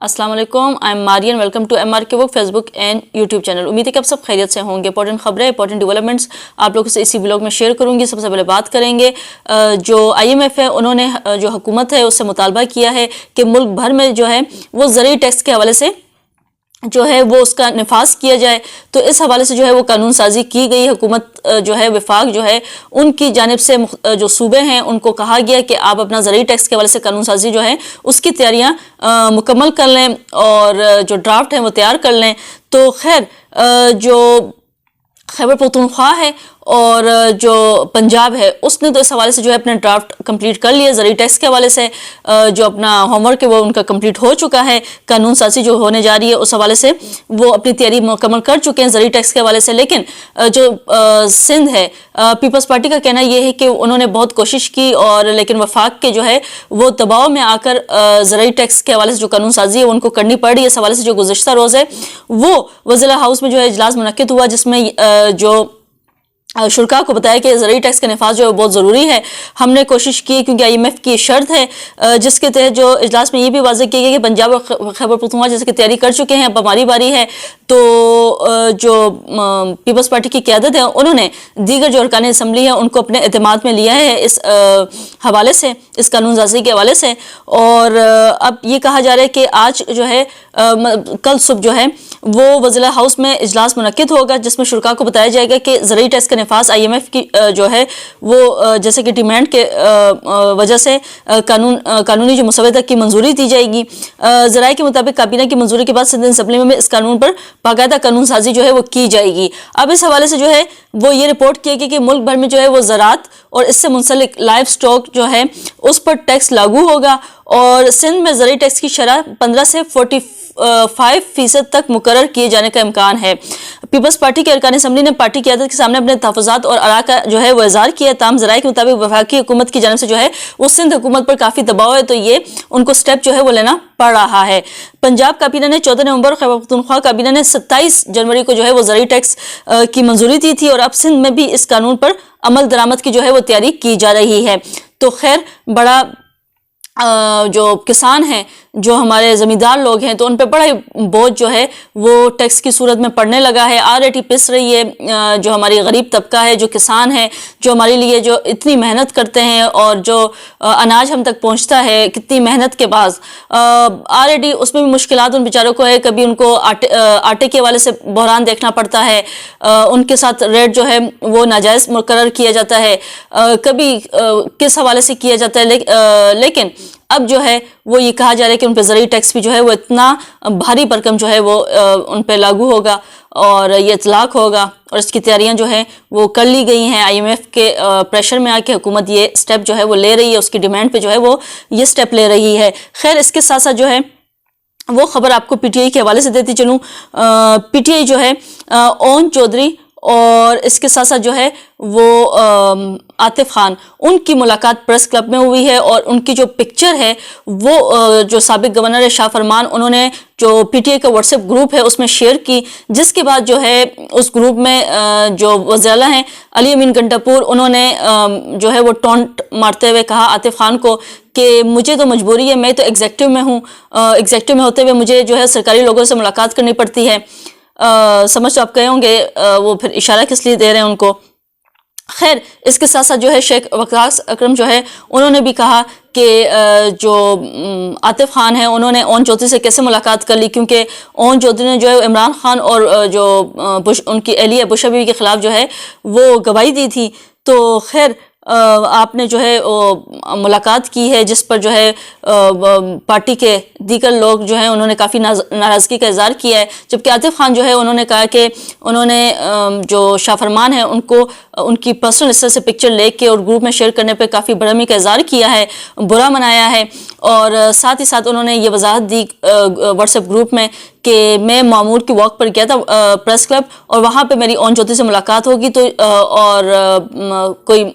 अस्सलाम वालेकुम, I am Marian. Welcome to M R K book Facebook and YouTube channel. उम्मीद है कि आप सब खैरियत से होंगे। इंपॉर्टेंट खबरें, इंपॉर्टेंट डेवलपमेंट्स आप लोगों से इसी ब्लॉग में शेयर करूंगी। सबसे पहले बात करेंगे जो IMF है, उन्होंने जो हुकूमत है उससे मुतालबा किया है कि मुल्क भर में जो है वो ज़रूरी टैक्स के हवाले से जो है वो उसका नफाज किया जाए। तो इस हवाले से जो है वो कानून साजी की गई। हुकूमत जो है वफाक जो है उनकी जानिब से जो सूबे हैं उनको कहा गया कि आप अपना ज़रूरी टैक्स के हवाले से कानून साजी जो है उसकी तैयारियां मुकम्मल कर लें और जो ड्राफ्ट है वो तैयार कर लें। तो खैर जो खैबर पख्तूनख्वा है और जो पंजाब है उसने तो इस हवाले से जो है अपने ड्राफ्ट कंप्लीट कर लिए। ज़रूरी टैक्स के हवाले से जो अपना होमवर्क है वो उनका कंप्लीट हो चुका है। कानून साजी जो होने जा रही है उस हवाले से वो अपनी तैयारी मुकम्मल कर चुके हैं ज़रूरी टैक्स के हवाले से। लेकिन जो सिंध है, पीपल्स पार्टी का कहना ये है कि उन्होंने बहुत कोशिश की और लेकिन वफाक के जो है वो दबाव में आकर ज़रूरी टैक्स के हवाले से जो कानून साजी है वो उनको करनी पड़ रही है। इस हवाले से जो गुज़श्ता रोज़ है वो वज़ीर हाउस में जो है इजलास मुनक्किद हुआ, जिसमें जो शुरा को बताया कि ज़रूरी टैक्स का नफाज जो है बहुत ज़रूरी है। हमने कोशिश की क्योंकि IMF की शर्त है जिसके तहत जो इजलास में ये भी वाज़ेह किया गया कि पंजाब और खैबर पख्तूनख्वा जैसे कि तैयारी कर चुके हैं, अब हमारी बारी है। तो जो पीपल्स पार्टी की क़यादत है उन्होंने दीगर जो अरकान असम्बली है उनको अपने एतमाद में लिया है इस हवाले से, इस कानून साजी के हवाले से। और अब ये कहा जा रहा है कि आज जो है कल सुबह जो है वो वज़ीर हाउस में इजलास मुनक्किद होगा, जिसमें शुरा को बताया जाएगा कि ज़रूरी टैक्स का नफाज IMF की जो है वो जैसे कि डिमांड के वजह से कानूनी जो मुसवदा की मंजूरी दी जाएगी। ज़राए के मुताबिक काबीना की मंजूरी के बाद सिंध असम्बली में इस कानून पर बाकायदा कानून साजी जो है वो की जाएगी। अब इस हवाले से जो है वो ये रिपोर्ट किया गया कि मुल्क भर में जो है वो ज़राअत और इससे मुंसलिक लाइफ स्टॉक जो है उस पर टैक्स लागू होगा और सिंध में ज़रूरी टैक्स की शरह 15 से 45% तक मुकर्रर किए जाने का इम्कान है। पीपल्स पार्टी के अरकान असम्बली ने पार्टी की क़यादत के सामने अपने तहफ़्फ़ुज़ात और आरा का जो है वो इज़हार किया। ताम ज़राए के मुताबिक वफाकी हुकूमत की जानिब से जो है वो सिंध हुकूमत पर काफ़ी दबाव है, तो ये उनको स्टेप जो है वो लेना पड़ रहा है। पंजाब काबीना ने 14 नवंबर, खैबर पख्तूनख्वा काबीना ने 27 जनवरी को जो है वो ज़रूरी टैक्स की मंजूरी दी थी और अब सिंध में भी इस कानून पर अमल दरामद की जो है वो तैयारी की जा रही है। तो खैर बड़ा जो किसान हैं, जो हमारे ज़मींदार लोग हैं, तो उन पर बड़ा ही बोझ जो है वो टैक्स की सूरत में पड़ने लगा है। ऑलरेडी पिस रही है जो हमारी गरीब तबका है, जो किसान है, जो हमारे लिए जो इतनी मेहनत करते हैं और जो अनाज हम तक पहुंचता है कितनी मेहनत के बाद, ऑलरेडी उसमें भी मुश्किलात उन बेचारों को है। कभी उनको आटे के हवाले से बहरान देखना पड़ता है, उनके साथ रेट जो है वो नाजायज़ मुकर्रर किया जाता है, कभी किस हवाले से किया जाता है। लेकिन अब जो है वो ये कहा जा रहा है कि उन पर ज़रूरी टैक्स भी जो है वो इतना भारी भरकम जो है वो उन पर लागू होगा और ये इतलाक होगा और इसकी तैयारियां जो है वो कर ली गई हैं। IMF के प्रेशर में आके हुकूमत ये स्टेप जो है वो ले रही है, उसकी डिमांड पे जो है वो ये स्टेप ले रही है। खैर इसके साथ साथ जो है वो खबर आपको PTI के हवाले से देती चलूँ। PTI जो है ओन चौधरी और इसके साथ साथ जो है वो आतिफ खान, उनकी मुलाकात प्रेस क्लब में हुई है और उनकी जो पिक्चर है वो जो साबिक गवर्नर है शाह फरमान, उन्होंने जो PTI का व्हाट्सएप ग्रुप है उसमें शेयर की, जिसके बाद जो है उस ग्रुप में जो वज़ीर हैं अली अमीन गंडापुर, उन्होंने जो है वो टॉन्ट मारते हुए कहा आतिफ खान को कि मुझे तो मजबूरी है, मैं तो एग्जेक्टिव में हूँ, एग्जेक्टिव में होते हुए मुझे जो है सरकारी लोगों से मुलाकात करनी पड़ती है। समझ तो आप कहे होंगे वो फिर इशारा किस लिए दे रहे हैं उनको। खैर इसके साथ साथ जो है शेख वकास अकरम जो है उन्होंने भी कहा कि जो आतिफ खान है उन्होंने ओन चौधरी से कैसे मुलाकात कर ली, क्योंकि ओन चौधरी ने जो है इमरान खान और जो उनकी अहलिया बुशरा बीवी के ख़िलाफ़ जो है वो गवाही दी थी। तो खैर आपने जो है मुलाकात की है, जिस पर जो है पार्टी के दीगर लोग जो हैं उन्होंने काफ़ी नाराज़गी का इज़हार किया है। जबकि आतिफ खान जो है उन्होंने कहा कि उन्होंने जो शाह फरमान है उनको उनकी पर्सनल हिस्से से पिक्चर लेके और ग्रुप में शेयर करने पे काफ़ी बरहमी का इज़हार किया है, बुरा मनाया है। और साथ ही साथ उन्होंने ये वजाहत दी व्हाट्सएप ग्रुप में कि मैं मामूर की वॉक पर गया था प्रेस क्लब और वहाँ पे मेरी ओन चौधरी से मुलाकात होगी, तो और कोई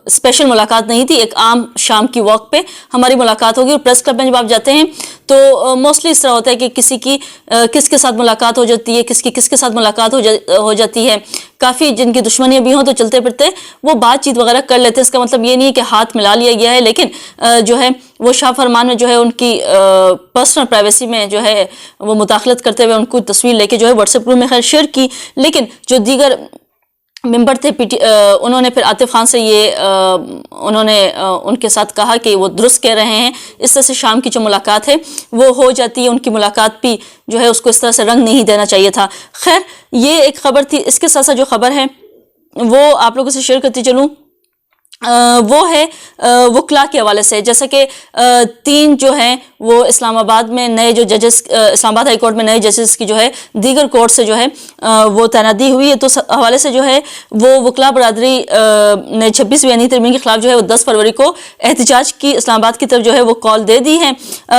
स्पेशल मुलाकात नहीं थी, एक आम शाम की वॉक पे हमारी मुलाकात होगी। और प्रेस क्लब में जब आप जाते हैं तो मोस्टली इस तरह होता है कि किसी की किसके साथ मुलाकात हो जाती है, किसके साथ मुलाकात हो जाती है। کافی جن کی دشمنیاں بھی ہوں تو چلتے پھرتے وہ بات چیت وغیرہ کر لیتے ہیں. اس کا مطلب یہ نہیں ہے کہ ہاتھ ملا لیا گیا ہے، لیکن جو ہے وہ شاہ فرمان میں جو ہے ان کی پرسنل پرائیویسی میں جو ہے وہ مداخلت کرتے ہوئے ان کو تصویر لے کے جو ہے واٹس ایپ گروپ میں خیر شیئر کی. لیکن جو دیگر ممبر تھے انہوں نے پھر عاطف خان سے یہ انہوں نے ان کے ساتھ کہا کہ وہ درست کہہ رہے ہیں، اس طرح سے شام کی جو ملاقات ہے وہ ہو جاتی ہے، ان کی ملاقات بھی جو ہے اس کو اس طرح سے رنگ نہیں دینا چاہیے تھا. خیر یہ ایک خبر تھی. اس کے ساتھ ساتھ جو خبر ہے وہ آپ لوگوں سے شیئر کرتی چلوں، وہ ہے وکلا کے حوالے سے. جیسا کہ 3 جو ہیں وہ اسلام آباد میں نئے جو ججز، اسلام آباد ہائی کورٹ میں نئے ججز کی جو ہے دیگر کورٹ سے جو ہے وہ تعیناتی ہوئی ہے. تو حوالے سے جو ہے وہ وکلا برادری نے 26ویں آئینی ترمیم کے خلاف جو ہے وہ 10 فروری کو احتجاج کی اسلام آباد کی طرف جو ہے وہ کال دے دی ہے.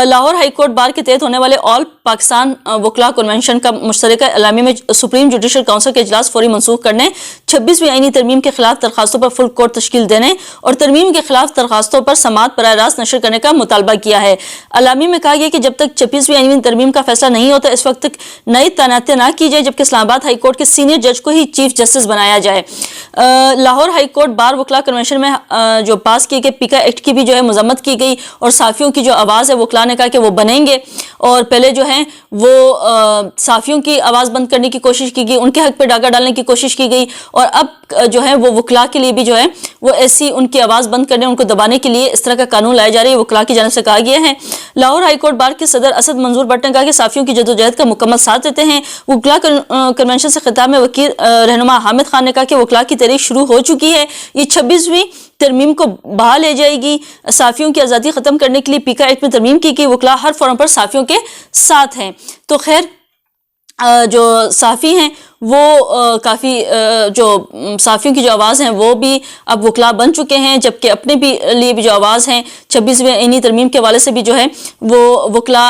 لاہور ہائی کورٹ بار کے تحت ہونے والے آل پاکستان وکلا کنونشن کا مشترکہ اعلامیہ میں سپریم جوڈیشل کونسل کے اجلاس فوری منسوخ کرنے، 26ویں آئینی ترمیم کے خلاف درخواستوں پر فل کورٹ تشکیل دینے اور ترمیم کے خلاف درخواستوں پر سماعت براہ راست نشر کرنے کا مطالبہ کیا ہے. اعلامیہ میں کہا گیا کہ جب تک 26ویں آئینی ترمیم کا فیصلہ نہیں ہوتا اس وقت تک نئی تعیناتیاں نہ کی جائے جبکہ اسلام آباد ہائی کورٹ کے سینئر جج کو ہی چیف جسٹس بنایا جائے. لاہور ہائی کورٹ بار وکلا کنونشن میں جو پاس کی گئی پیکا ایکٹ کی بھی جو ہے مذمت کی گئی اور صحافیوں کی جو آواز ہے وکلا نے کہا کہ وہ بنیں گے. اور پہلے جو ہیں وہ صحافیوں کی آواز بند کرنے کی کوشش کی گئی، ان کے حق پہ ڈاکہ ڈالنے کی کوشش کی گئی، اور اب جو ہے وہ وکلا کے لیے بھی جو ہے وہ ایسی ان کی آواز بند کرنے، ان کو دبانے کے لیے اس طرح کا قانون لایا جا رہا ہے. وکلا کی جانب سے کہا گیا ہے. لاہور ہائی کورٹ بار کے صدر اسد منظور بٹ نے کہا کہ صحافیوں کی جدوجہد کا مکمل ساتھ دیتے ہیں. وکلا کنونشن سے خطاب میں وکیل رہنما حامد خان نے کہا کہ وکلا کی تحریک شروع ہو چکی ہے، یہ 26ویں ترمیم کو بحال لے جائے گی. صحافیوں کی آزادی ختم کرنے کے لیے پیکا ایکٹ میں ترمیم کی گئی. وکلا ہر فورم پر صحافیوں کے ساتھ ہیں. تو خیر جو صحافی ہیں وہ کافی جو صحافیوں کی جو آواز ہیں وہ بھی اب وکلا بن چکے ہیں، جبکہ اپنے بھی لیے بھی جو آواز ہیں 26ویں آئینی ترمیم کے حوالے سے بھی جو ہے وہ وکلا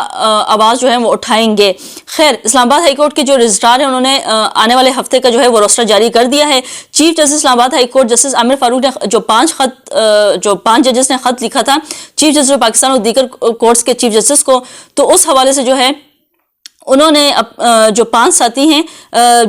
آواز جو ہے وہ اٹھائیں گے. خیر اسلام آباد ہائی کورٹ کے جو رجسٹرار ہیں انہوں نے آنے والے ہفتے کا جو ہے وہ روسٹر جاری کر دیا ہے. چیف جسٹس اسلام آباد ہائی کورٹ جسٹس عامر فاروق نے جو 5 ججز نے خط لکھا تھا چیف جسٹس پاکستان اور دیگر کورٹس کے چیف جسٹس کو، تو اس حوالے سے جو ہے انہوں نے جو 5 ساتھی ہیں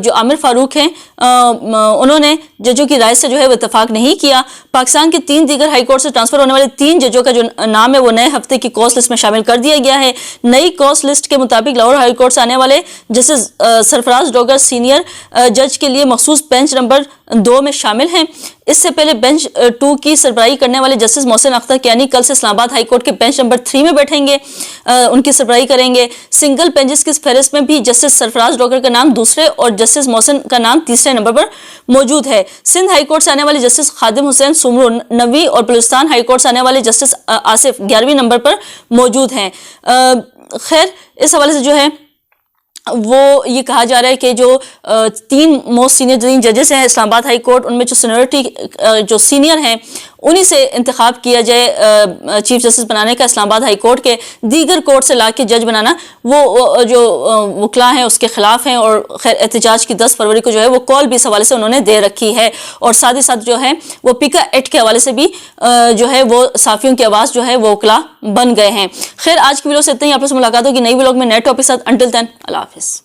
جو عامر فاروق ہیں انہوں نے ججوں کی رائے سے جو ہے وہ اتفاق نہیں کیا. پاکستان کے 3 دیگر ہائی کورٹ سے ٹرانسفر ہونے والے 3 ججوں کا جو نام ہے وہ نئے ہفتے کی کورس لسٹ میں شامل کر دیا گیا ہے. نئی کورس لسٹ کے مطابق لاہور ہائی کورٹ سے آنے والے جسٹس سرفراز ڈوگر سینئر جج کے لیے مخصوص بینچ نمبر 2 میں شامل ہیں. اس سے پہلے بینچ 2 کی سربراہی کرنے والے جسٹس محسن اختر کیانی کل سے اسلام آباد ہائی کورٹ کے بینچ نمبر 3 میں بیٹھیں گے، ان کی سربراہی کریں گے. سنگل بینچز کی فہرست میں بھی جسٹس سرفراز ڈوگر کا نام دوسرے اور جسٹس محسن کا نام تیسرے نمبر پر موجود ہے. سندھ ہائی کورٹ سے آنے والے جسٹس خادم حسین سمرو 9ویں اور بلوچستان ہائی کورٹ سے آنے والے جسٹس آصف 11ویں نمبر پر موجود ہیں. خیر اس حوالے سے جو ہے وہ یہ کہا جا رہا ہے کہ جو 3 موسٹ سینئر ججز ہیں اسلام آباد ہائی کورٹ، ان میں جو سینئرٹی جو سینئر ہیں انہی سے انتخاب کیا جائے چیف جسٹس بنانے کا. اسلام آباد ہائی کورٹ کے دیگر کورٹ سے لا کے جج بنانا وہ جو وکلا ہیں اس کے خلاف ہیں. اور خیر احتجاج کی 10 فروری کو جو ہے وہ کال بھی اس حوالے سے انہوں نے دے رکھی ہے. اور ساتھ ہی ساتھ جو ہے وہ پیکا ایکٹ کے حوالے سے بھی جو ہے وہ صحافیوں کی آواز جو ہے وہ وکلا بن گئے ہیں. خیر آج کی ویڈیو سے اتنا ہی. آپ سے ملاقات ہوگی نئی ویڈیو میں نئے ٹاپک ساتھ. انٹل دین اللہ حافظ.